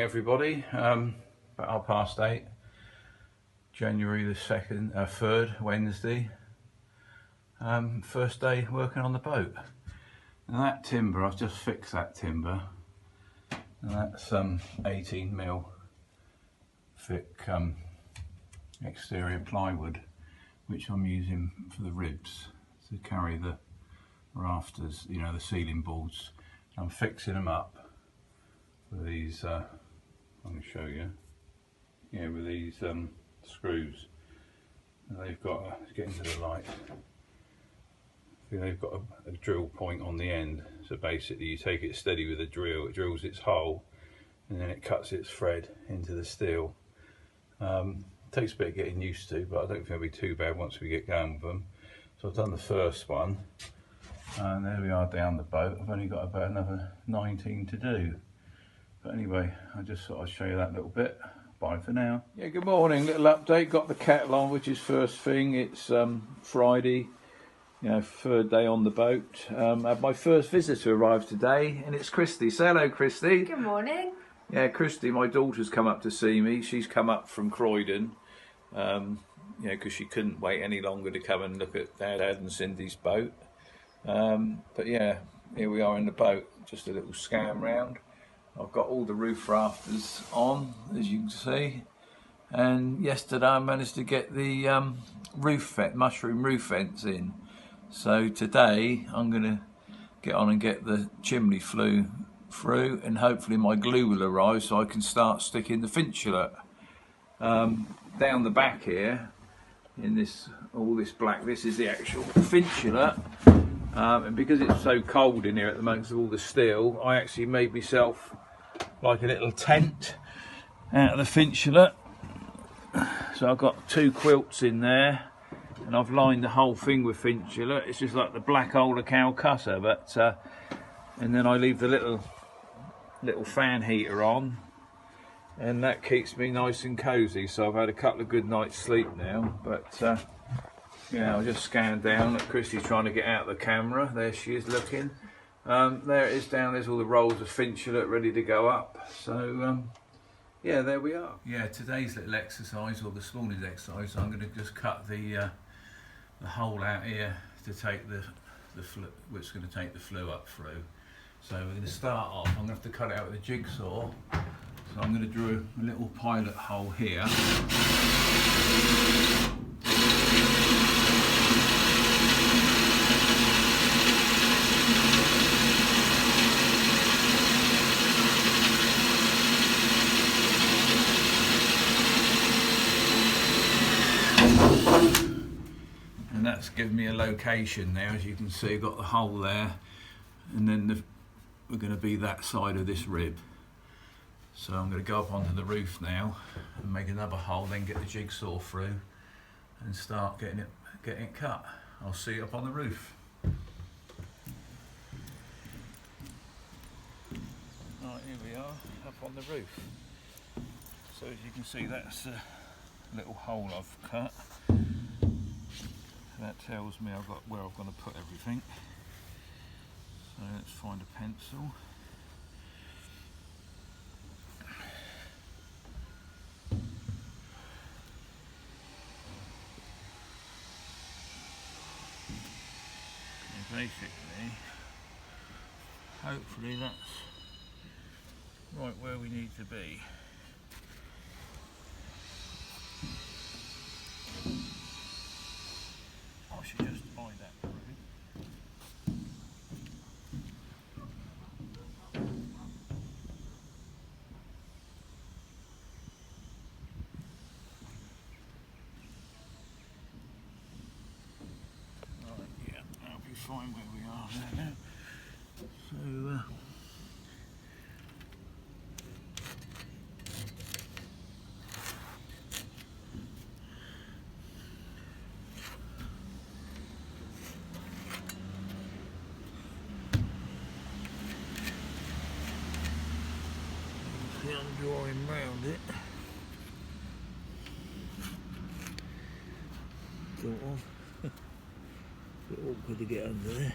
everybody. About 8:30, January the 2nd, 3rd, Wednesday. First day working on the boat. Now that timber, I've just fixed that timber. And that's 18mm thick exterior plywood, which I'm using for the ribs to carry the rafters, you know, the ceiling boards. I'm fixing them up with these, I'm going to show you, yeah, with these screws. And they've got, let's get into the light, they've got a drill point on the end, so basically you take it steady with a drill, it drills its hole and then it cuts its thread into the steel. Takes a bit of getting used to, but I don't think it'll be too bad once we get going with them. So I've done the first one, and there we are down the boat. I've only got about another 19 to do. But anyway, I just thought I'd show you that little bit. Bye for now. Yeah, good morning, little update. Got the kettle on, which is first thing. It's Friday, you know, 3rd day on the boat. I had my first visitor arrive today, and it's Christy. Say hello, Christy. Good morning. Yeah, Christy, my daughter's come up to see me. She's come up from Croydon, you know, because she couldn't wait any longer to come and look at Dad and Cindy's boat. But yeah, here we are in the boat, just a little scan round. I've got all the roof rafters on, as you can see. And yesterday I managed to get the mushroom roof vents in. So today I'm going to get on and get the chimney flue through, and hopefully my glue will arrive so I can start sticking the finchlet. Down the back here, in this, all this black, this is the actual finchlet. And because it's so cold in here at the moment with all the steel, I actually made myself like a little tent out of the finchlet. So I've got 2 quilts in there, and I've lined the whole thing with finchlet. It's just like the black old Calcutta, but and then I leave the little fan heater on, and that keeps me nice and cozy. So I've had a couple of good nights sleep now. But yeah, I'll just scan down. Look, Christy's trying to get out of the camera. There she is looking. There it is down. There's all the rolls of finchlet ready to go up. So yeah, there we are. Yeah, today's little exercise, or this morning's exercise, I'm going to just cut the hole out here to take the flue, which is going to take the flue up through. So we're going to start off, I'm going to have to cut it out with a jigsaw. So I'm going to draw a little pilot hole here. And that's given me a location there, as you can see. I've got the hole there, and then we're going to be that side of this rib. So I'm going to go up onto the roof now and make another hole, then get the jigsaw through and start getting it cut. I'll see you up on the roof. Right, here we are, up on the roof. So as you can see, that's the little hole I've cut. That tells me I've got where I'm going to put everything. So let's find a pencil. And basically, hopefully that's right where we need to be. I should just buy that. Fine where we are there now. So see, I'm drawing round it. Sort of. Bit awkward to get under there.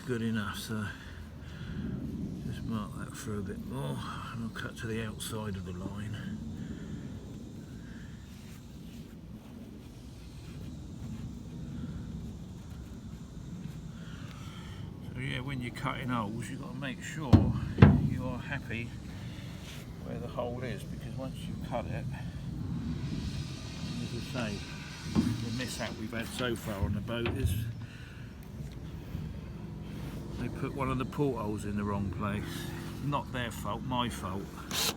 good enough, so just mark that through a bit more and I'll cut to the outside of the line. So yeah, when you're cutting holes you've got to make sure you are happy where the hole is, because once you cut it, as I say, the mishap we've had so far on the boat is they put one of the portholes in the wrong place. Not their fault, my fault. So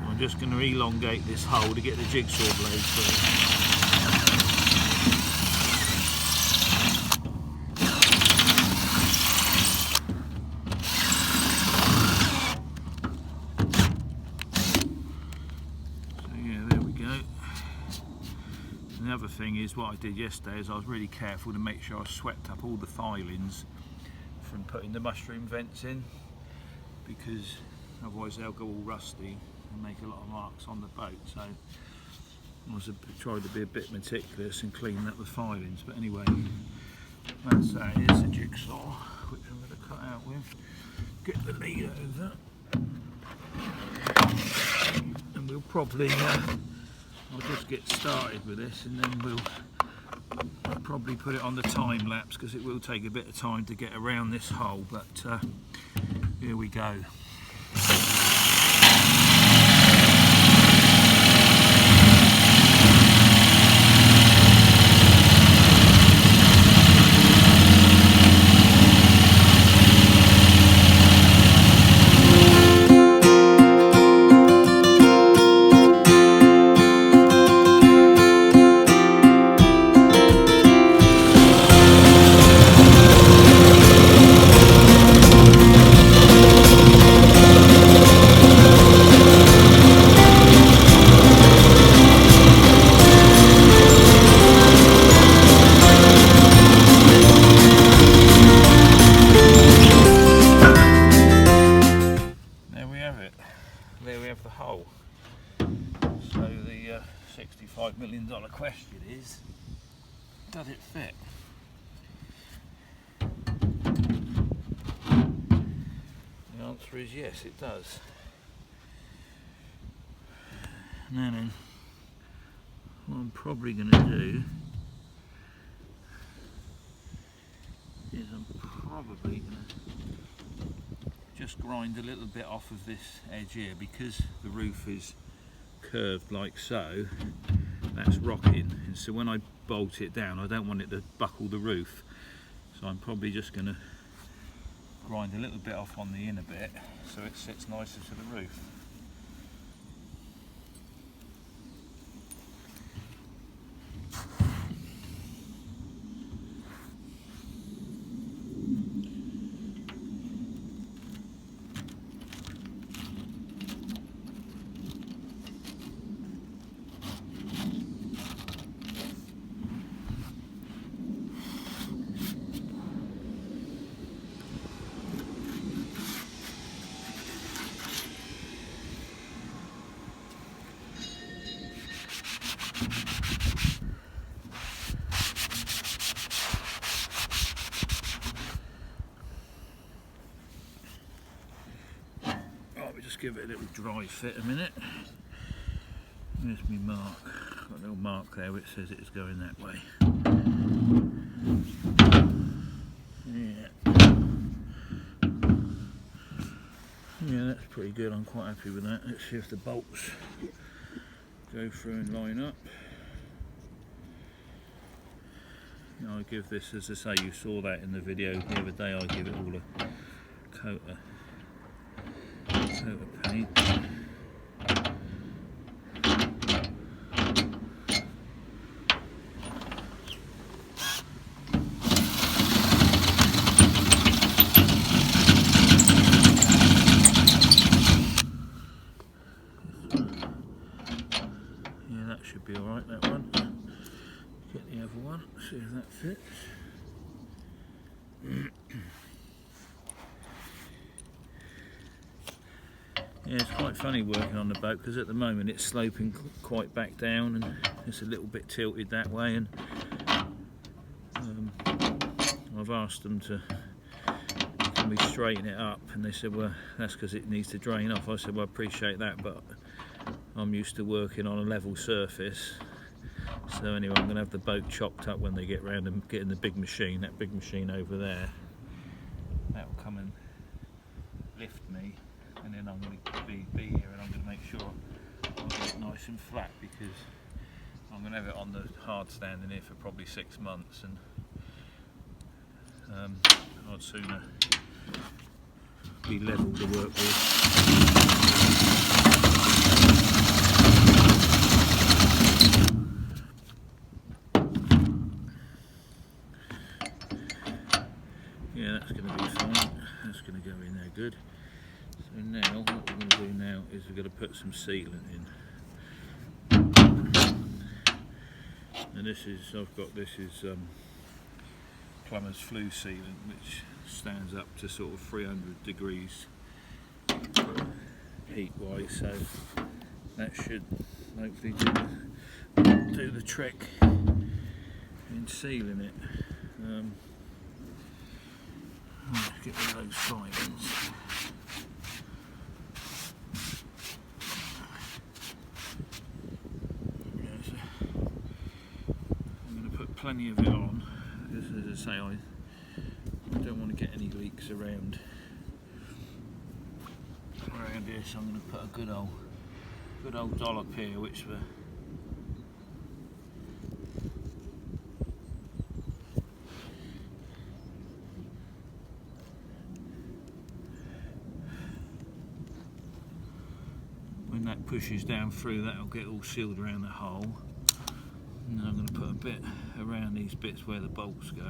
I'm just going to elongate this hole to get the jigsaw blade through. The other thing is, what I did yesterday is I was really careful to make sure I swept up all the filings from putting the mushroom vents in, because otherwise they'll go all rusty and make a lot of marks on the boat. So I tried to be a bit meticulous and clean up the filings. But anyway, that's that. Here's the jigsaw, which I'm going to cut out with. Get the lead over, and we'll probably I'll just get started with this, and then we'll probably put it on the time lapse, because it will take a bit of time to get around this hole, but here we go. There we have the hole. So the $65 million question is, does it fit? The answer is yes, it does. Now then, what I'm probably going to do is I'm probably going to just grind a little bit off of this edge here, because the roof is curved like so. That's rocking, and so when I bolt it down I don't want it to buckle the roof, so I'm probably just going to grind a little bit off on the inner bit so it sits nicer to the roof. Just give it a little dry fit a minute. There's my mark. Got a little mark there which says it's going that way. Yeah, that's pretty good. I'm quite happy with that. Let's see if the bolts go through and line up. I'll give this, as I say, you saw that in the video the other day, I give it all a coat of paint. Yeah, that should be alright, that one. Get the other one, see if that fits. Yeah, it's quite funny working on the boat because at the moment it's sloping quite back down and it's a little bit tilted that way, and I've asked them to can we straighten it up, and they said, well, that's because it needs to drain off. I said, well, I appreciate that, but I'm used to working on a level surface. So anyway, I'm going to have the boat chopped up when they get round and get in the big machine, that big machine over there. That will come and lift me, and then I'm going to be here, and I'm going to make sure I get it nice and flat, because I'm going to have it on the hard stand in here for probably 6 months, and I'd sooner be level to work with. Yeah, that's going to be fine. That's going to go in there good. So now, what we're going to do now is we're going to put some sealant in. And this is, this is plumber's flue sealant, which stands up to sort of 300 degrees heat wise, so that should hopefully do the trick in sealing it. Let's get rid of those filings. Yeah, so I'm going to put plenty of it on, because as I say, I don't want to get any leaks around here, so I'm going to put a good old dollop here, which we're when that pushes down through, that'll get all sealed around the hole. And then I'm going to put a bit around these bits where the bolts go.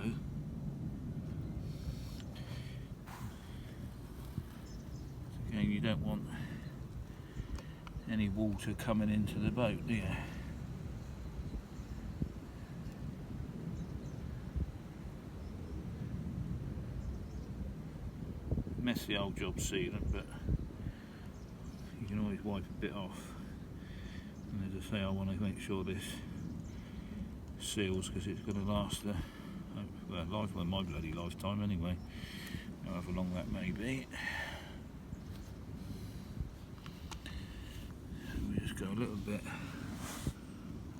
Again, you don't want any water coming into the boat, do you? Messy old job sealant, but you can always wipe a bit off. And as I say, I want to make sure this seals, because it's going to last well, my bloody lifetime anyway, however long that may be. We just go a little bit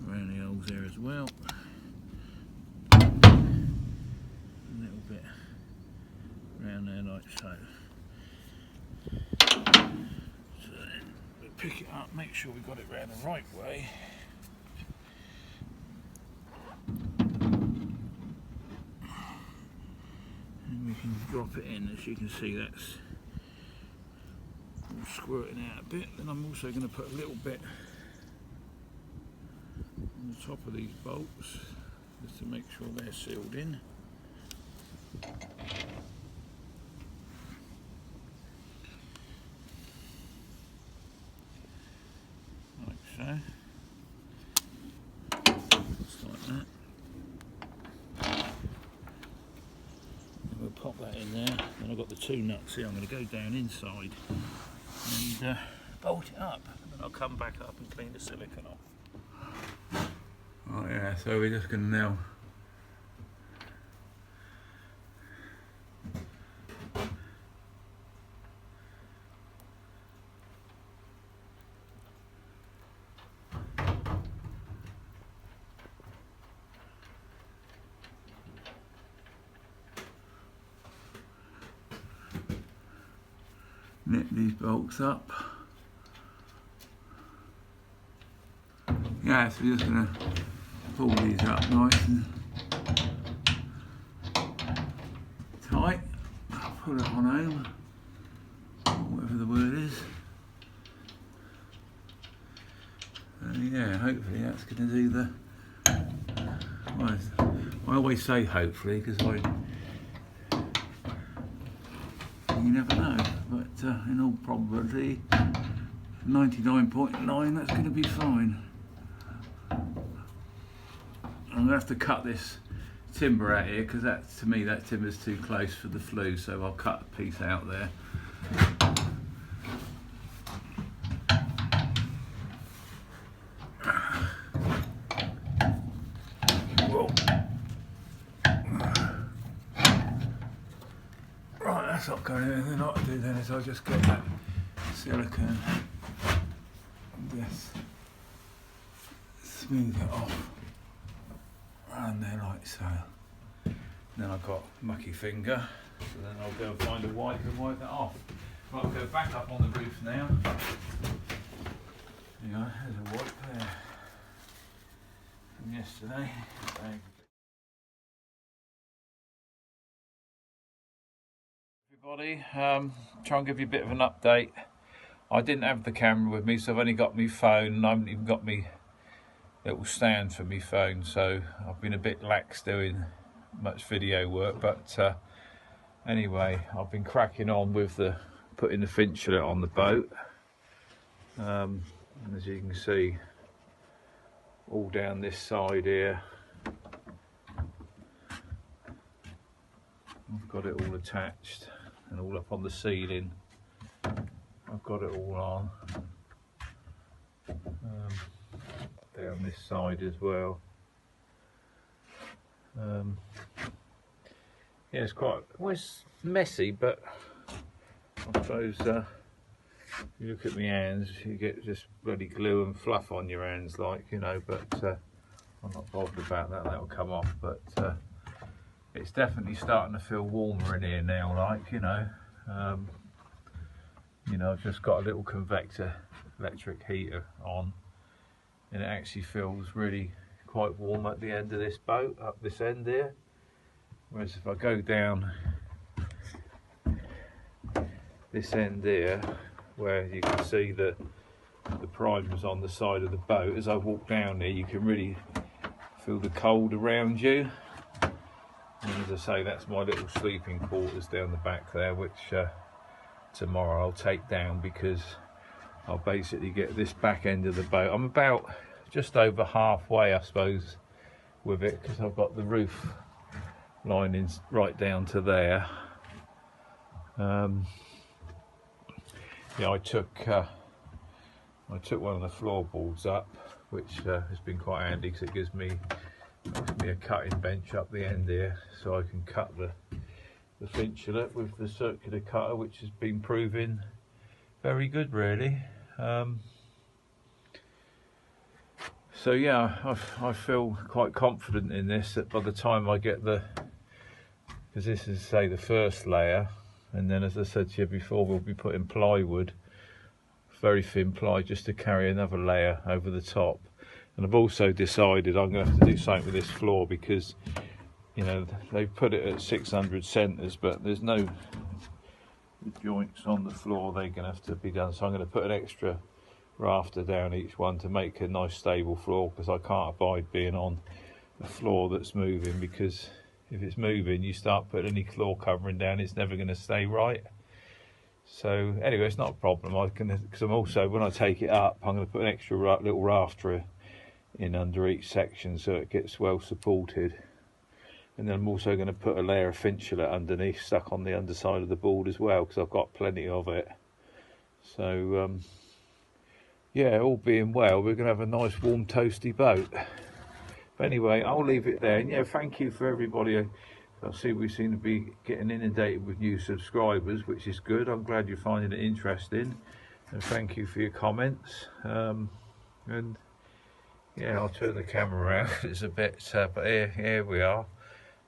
around the holes there as well, a little bit around there like so. So then we pick it up, make sure we got it round the right way. And we can drop it in. As you can see, that's all squirting out a bit. Then I'm also going to put a little bit on the top of these bolts, just to make sure they're sealed in. Like so. Just like that. And we'll pop that in there. Then I've got the 2 nuts here. I'm going to go down inside and bolt it up, and then I'll come back up and clean the silicone off. Oh yeah, so we're just going to now knit these bolts up. Yeah, so we're just going to pull these up nice and tight. I'll put it on home, or whatever the word is. And yeah, hopefully that's going to do the... Well, I always say hopefully, because you never know, but in all probability 99.9 that's going to be fine. I'm going to have to cut this timber out here, because to me that timber's too close for the flue, so I'll cut a piece out there. go in, and then what I'll do then is I'll just get that silicone and just smooth it off around there like so. And then I've got mucky finger, so then I'll go and find a wipe and wipe that off. Right, I'll go back up on the roof now. There you go, there's a wipe there from yesterday. Everybody, try and give you a bit of an update. I didn't have the camera with me, so I've only got my phone, and I haven't even got my little stand for my phone, so I've been a bit lax doing much video work, but anyway, I've been cracking on with putting the finchlet on the boat, and as you can see, all down this side here, I've got it all attached and all up on the ceiling. I've got it all on down this side as well. Yeah, it's quite, well, it's messy, but I suppose if you look at my hands, you get just bloody glue and fluff on your hands, like, you know, but I'm not bothered about that, that'll come off. But it's definitely starting to feel warmer in here now, like, you know, I've just got a little convector electric heater on, and it actually feels really quite warm at the end of this boat, up this end here. Whereas if I go down this end here, where you can see that the primer's on the side of the boat, as I walk down there you can really feel the cold around you. And as I say, that's my little sleeping quarters down the back there, which tomorrow I'll take down, because I'll basically get this back end of the boat. I'm about just over halfway, I suppose, with it, because I've got the roof linings right down to there. Yeah, I took one of the floorboards up, which has been quite handy, because it gives me a cutting bench up the end here, so I can cut the finchlet with the circular cutter, which has been proving very good, really. So yeah, I feel quite confident in this, that by the time I get because this is, say, the first layer, and then, as I said to you before, we'll be putting plywood, very thin ply, just to carry another layer over the top. And I've also decided I'm going to have to do something with this floor, because, you know, they've put it at 600 centres, but there's no joints on the floor. They're going to have to be done, so I'm going to put an extra rafter down each one to make a nice stable floor, because I can't abide being on a floor that's moving, because if it's moving, you start putting any floor covering down, it's never going to stay right. So anyway, it's not a problem. I can, because I'm also, when I take it up, I'm going to put an extra little rafter in under each section, so it gets well supported. And then I'm also going to put a layer of finchlet underneath, stuck on the underside of the board as well, because I've got plenty of it. So yeah, all being well, we're going to have a nice warm toasty boat. But anyway, I'll leave it there. And yeah, thank you for everybody. I see we seem to be getting inundated with new subscribers, which is good. I'm glad you're finding it interesting, and thank you for your comments. And yeah, I'll turn the camera around. It's a bit, but here we are.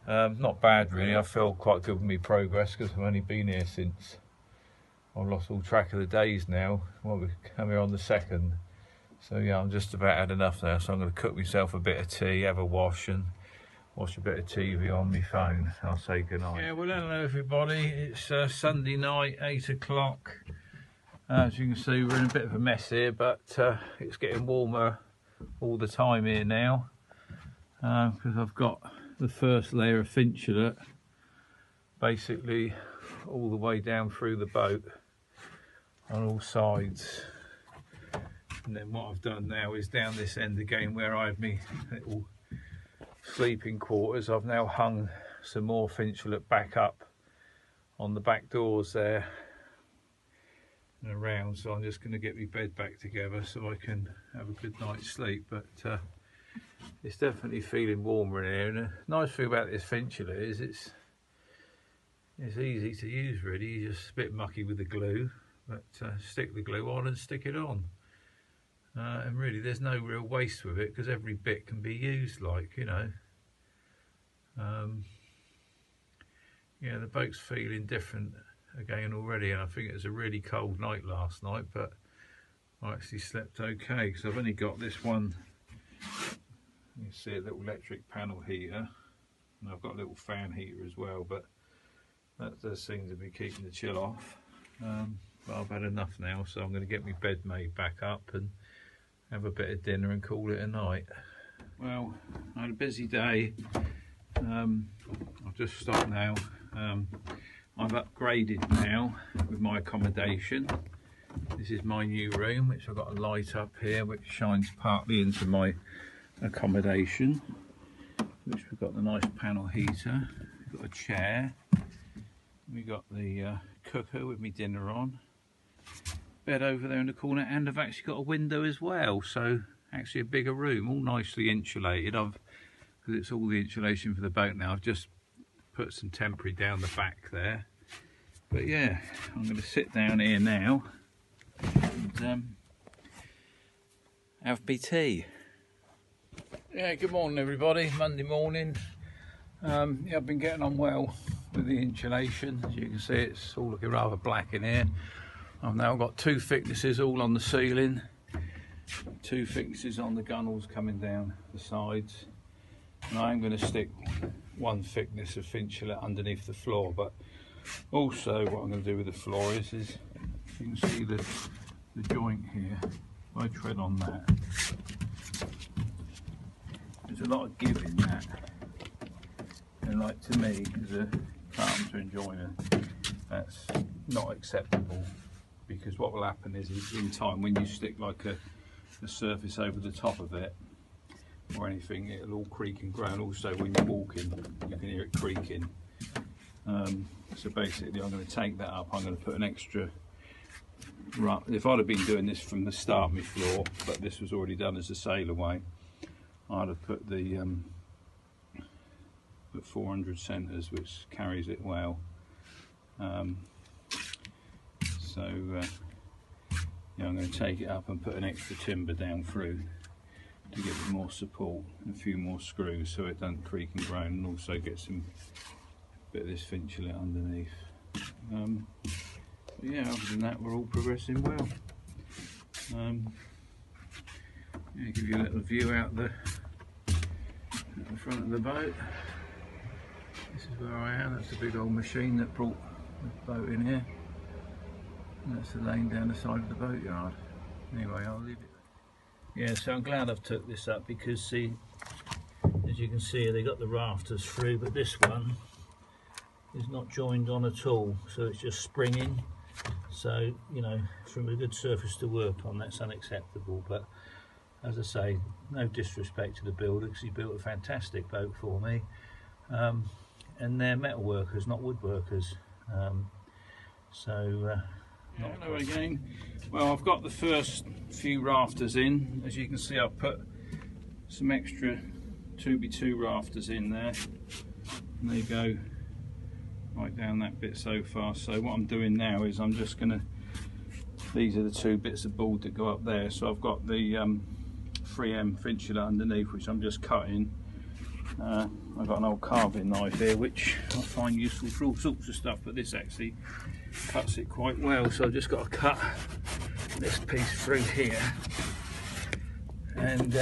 Not bad, really. I feel quite good with my progress, because I've only been here since, I've lost all track of the days now. Well, we come here on the 2nd. So yeah, I'm just about had enough now, so I'm going to cook myself a bit of tea, have a wash, and watch a bit of TV on my phone. I'll say goodnight. Yeah, well, hello everybody. It's Sunday night, 8 o'clock. As you can see, we're in a bit of a mess here, but it's getting warmer all the time here now, because I've got the first layer of finchlet basically all the way down through the boat on all sides. And then what I've done now is down this end again, where I have my little sleeping quarters, I've now hung some more finchlet back up on the back doors there and around. So I'm just going to get my bed back together so I can have a good night's sleep. But it's definitely feeling warmer in here. And the nice thing about this finchlet is It's easy to use really. You're just a bit mucky with the glue, but stick the glue on and stick it on. And really there's no real waste with it because every bit can be used, like, you know. Yeah, the boat's feeling different again already, and I think it was a really cold night last night, but I actually slept okay because I've only got this one. You see a little electric panel heater, and I've got a little fan heater as well, but that does seem to be keeping the chill off. But I've had enough now, so I'm going to get my bed made back up and have a bit of dinner and call it a night. Well, I had a busy day. I've just stopped now. I've upgraded now with my accommodation. This is my new room, which I've got a light up here which shines partly into my accommodation, which we've got the nice panel heater, we've got a chair, we've got the cooker with me dinner on, bed over there in the corner, and I've actually got a window as well, so actually a bigger room, all nicely insulated. Because it's all the insulation for the boat now, I've just put some temporary down the back there. But yeah, I'm going to sit down here now and have my tea. Yeah, good morning everybody, Monday morning. Yeah, I've been getting on well with the insulation. As you can see, it's all looking rather black in here. I've now got 2 thicknesses all on the ceiling, 2 thicknesses on the gunnels coming down the sides, and I'm going to stick 1 thickness of insulate underneath the floor. But also what I'm going to do with the floor is you can see the joint here. If I tread on that, there's a lot of give in that, and like, to me as a carpenter and joiner, that's not acceptable, because what will happen is in time, when you stick like a surface over the top of it or anything, it'll all creak and groan. Also when you're walking you can hear it creaking. So basically I'm going to take that up. I'm going to put an extra, if I'd have been doing this from the start, my floor, but this was already done as a sail away, I'd have put the 400 centres, which carries it well. Yeah, I'm going to take it up and put an extra timber down through to give it more support, and a few more screws so it doesn't creak and groan, and also get some bit of this finchlet underneath. But yeah, other than that, we're all progressing well. Yeah, give you a little view out the front of the boat. This is where I am. That's a big old machine that brought the boat in here. And that's the lane down the side of the boatyard. Anyway, I'll leave it. Yeah, so I'm glad I've took this up, because see, as you can see, they got the rafters through, but this one is not joined on at all, so it's just springing. So, you know, from a good surface to work on, that's unacceptable. But as I say, no disrespect to the builder, because he built a fantastic boat for me. And they're metal workers, not woodworkers. Hello again. Well, I've got the first few rafters in. As you can see, I've put some extra 2x2 rafters in there, and they go right down that bit so far. So what I'm doing now is I'm just going to, these are the 2 bits of board that go up there. So I've got the 3M finchlet underneath, which I'm just cutting. I've got an old carving knife here, which I find useful for all sorts of stuff, but this actually cuts it quite well. So I've just got to cut this piece through here, and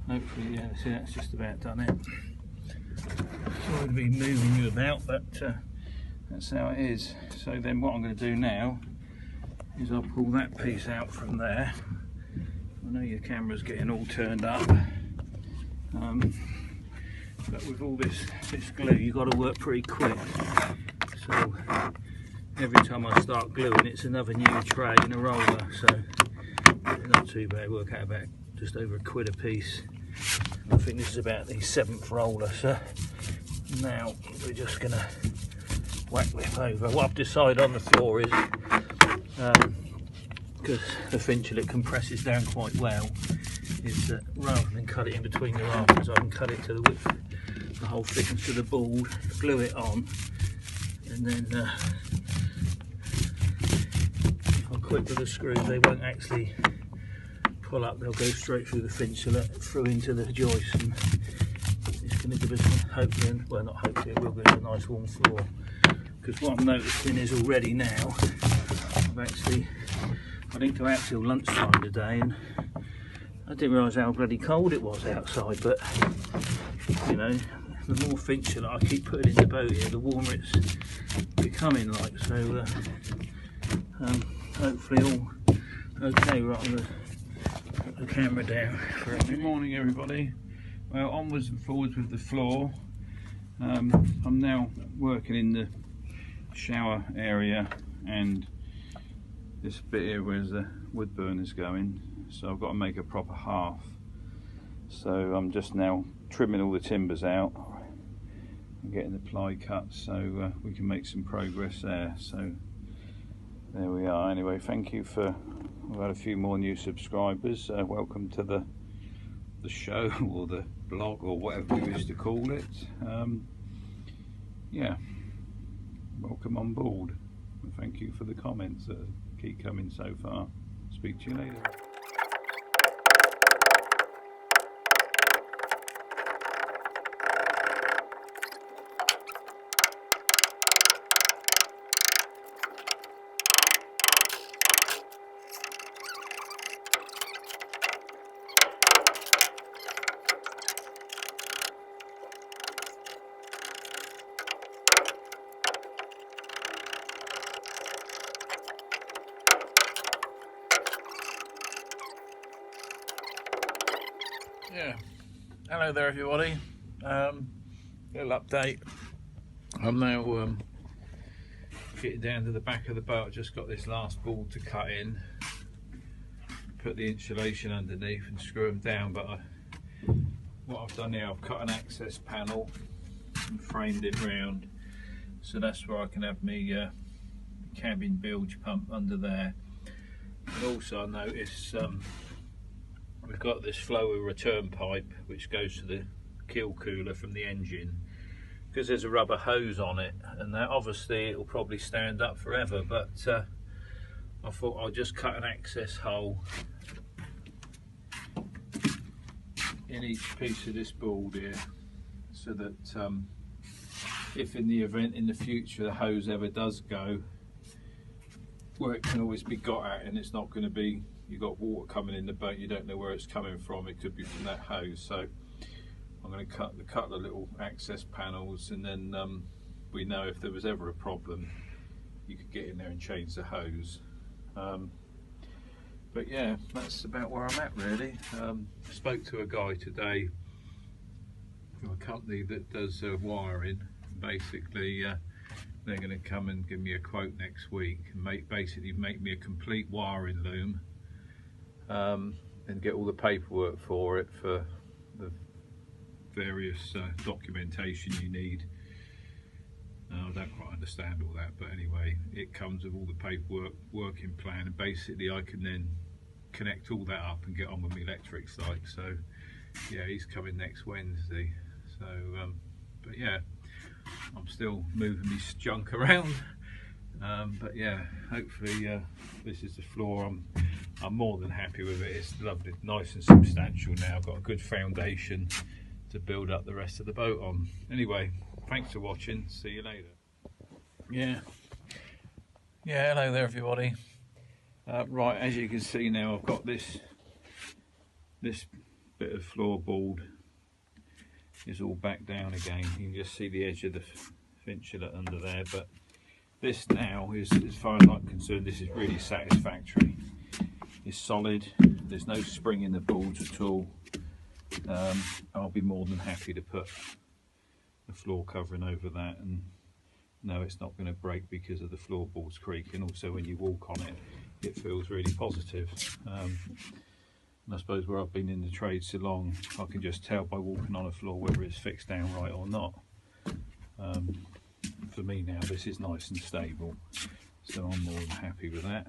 hopefully, yeah, see, that's just about done it. Sorry to be moving you about, but that's how it is. So then what I'm going to do now is I'll pull that piece out from there. I know your camera's getting all turned up, but with all this glue, you've got to work pretty quick. So every time I start gluing, it's another new tray and a roller. So not too bad. Work out about just over £1 a piece. I think this is about the 7th roller. So now we're just going to whack this over. What I've decided on the floor is, because the finchlet compresses down quite well, is that rather than cut it in between the rafters, I can cut it to the width the whole thickness of the board, glue it on, and then if I quit with the screws, they won't actually pull up, they'll go straight through the finchlet, through into the joist, and it's going to give us, hopefully, well not hopefully, it will give us a nice warm floor. Because what I'm noticing is already now, I didn't go out till lunchtime today, and I didn't realise how bloody cold it was outside, but you know, the more finchlet I keep putting in the boat here, the warmer it's becoming like, so hopefully all okay. Right, I'm going to put the camera down for a minute. Good morning everybody. Well, onwards and forwards with the floor. I'm now working in the shower area and this bit here where the wood burner's going, so I've got to make a proper half. So I'm just now trimming all the timbers out and getting the ply cut so we can make some progress there. So there we are. Anyway, thank you for, we've had a few more new subscribers. Welcome to the show or the blog or whatever we wish to call it. Yeah, welcome on board, and thank you for the comments that keep coming so far. Speak to you later. Yeah, hello there everybody. Little update. I'm now getting down to the back of the boat. I've just got this last board to cut in, put the insulation underneath and screw them down, but what I've done here, I've cut an access panel and framed it round, so that's where I can have my cabin bilge pump under there. And also I notice we've got this flue return pipe which goes to the keel cooler from the engine, because there's a rubber hose on it, and that obviously it will probably stand up forever, but I thought I'll just cut an access hole in each piece of this board here, so that if in the event in the future the hose ever does go, where it can always be got at, and it's not going to be, you've got water coming in the boat, you don't know where it's coming from, it could be from that hose. So I'm going to cut the couple of little access panels, and then we know if there was ever a problem you could get in there and change the hose. But yeah, that's about where I'm at really. Spoke to a guy today from a company that does wiring. Basically they're going to come and give me a quote next week and basically make me a complete wiring loom, and get all the paperwork for it, for the various documentation you need. I don't quite understand all that, but anyway, it comes with all the paperwork, working plan, and basically I can then connect all that up and get on with my electrics. Like, so yeah, he's coming next Wednesday. So but yeah, I'm still moving this junk around, but yeah, hopefully this is the floor. I'm more than happy with it. It's lovely, nice and substantial now. I've got a good foundation to build up the rest of the boat on. Anyway, thanks for watching. See you later. Yeah, hello there everybody. Right, as you can see now, I've got this bit of floorboard is all back down again. You can just see the edge of the finchlet under there, but this now is, as far as I'm concerned, this is really satisfactory. It's solid, there's no spring in the boards at all. I'll be more than happy to put the floor covering over that, and no, it's not going to break because of the floorboards creaking. Also, when you walk on it, it feels really positive. And I suppose where I've been in the trade so long, I can just tell by walking on a floor whether it's fixed down right or not. For me now, this is nice and stable, so I'm more than happy with that.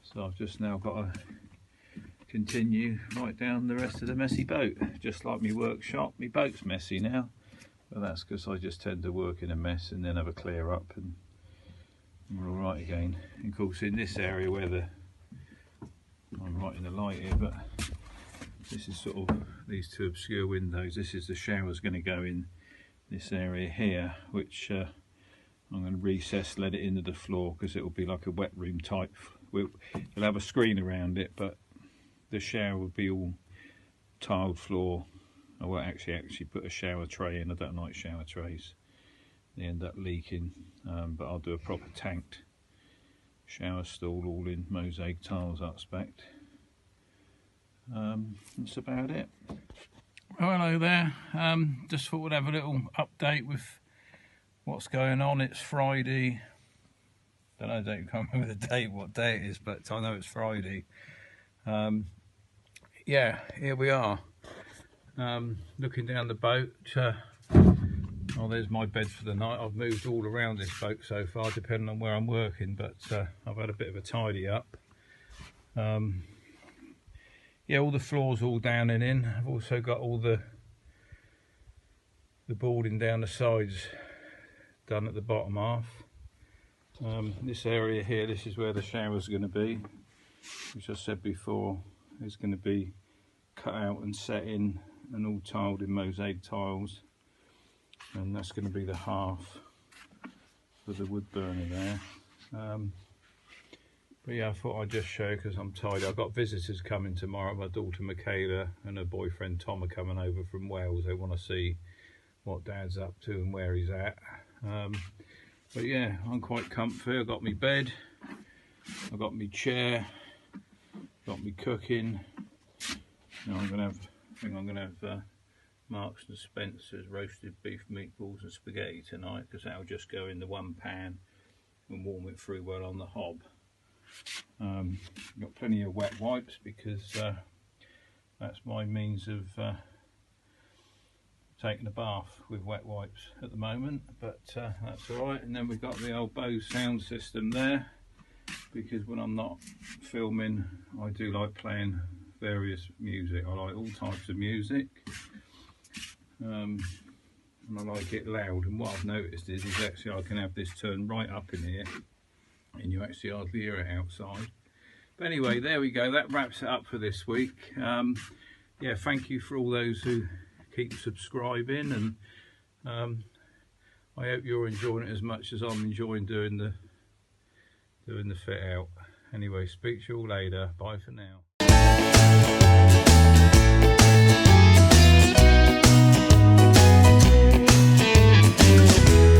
So I've just now got to continue right down the rest of the messy boat, just like my workshop. My boat's messy now, but that's because I just tend to work in a mess and then have a clear up and we're all right again. And of course in this area where I'm right in the light here, but this is sort of these two obscure windows. This is the shower's going to go in this area here, which I'm going to recess, let it into the floor because it will be like a wet room type. It'll have a screen around it, but the shower will be all tiled floor. I won't actually put a shower tray in. I don't like shower trays. They end up leaking, but I'll do a proper tanked shower stall all in mosaic tiles, I expect. That's about it. Well, hello there. Just thought we'd have a little update with what's going on. It's Friday. I can't remember the date, what day it is, but I know it's Friday. Yeah, here we are. Looking down the boat. Oh, there's my bed for the night. I've moved all around this boat so far, depending on where I'm working, but I've had a bit of a tidy up. Yeah, all the floors all down and in. I've also got all the boarding down the sides done at the bottom half. This area here, this is where the shower's going to be, which I said before is going to be cut out and set in and all tiled in mosaic tiles, and that's going to be the half for the wood burner there. But yeah, I thought I'd just show because I'm tired. I've got visitors coming tomorrow. My daughter Michaela and her boyfriend Tom are coming over from Wales. They want to see what Dad's up to and where he's at. But yeah, I'm quite comfy. I've got my bed, I've got my chair, got me cooking. Now I think I'm gonna have Marks and Spencer's roasted beef meatballs and spaghetti tonight, because that'll just go in the one pan and warm it through well on the hob. Got plenty of wet wipes because that's my means of taking a bath with wet wipes at the moment, but that's alright. And then we've got the old Bose sound system there, because when I'm not filming I do like playing various music. I like all types of music, and I like it loud. And what I've noticed is actually I can have this turned right up in here and you actually hardly hear it outside. But anyway, there we go. That wraps it up for this week. Yeah, thank you for all those who keep subscribing, and I hope you're enjoying it as much as I'm enjoying doing the fit out. Anyway, speak to you all later. Bye for now.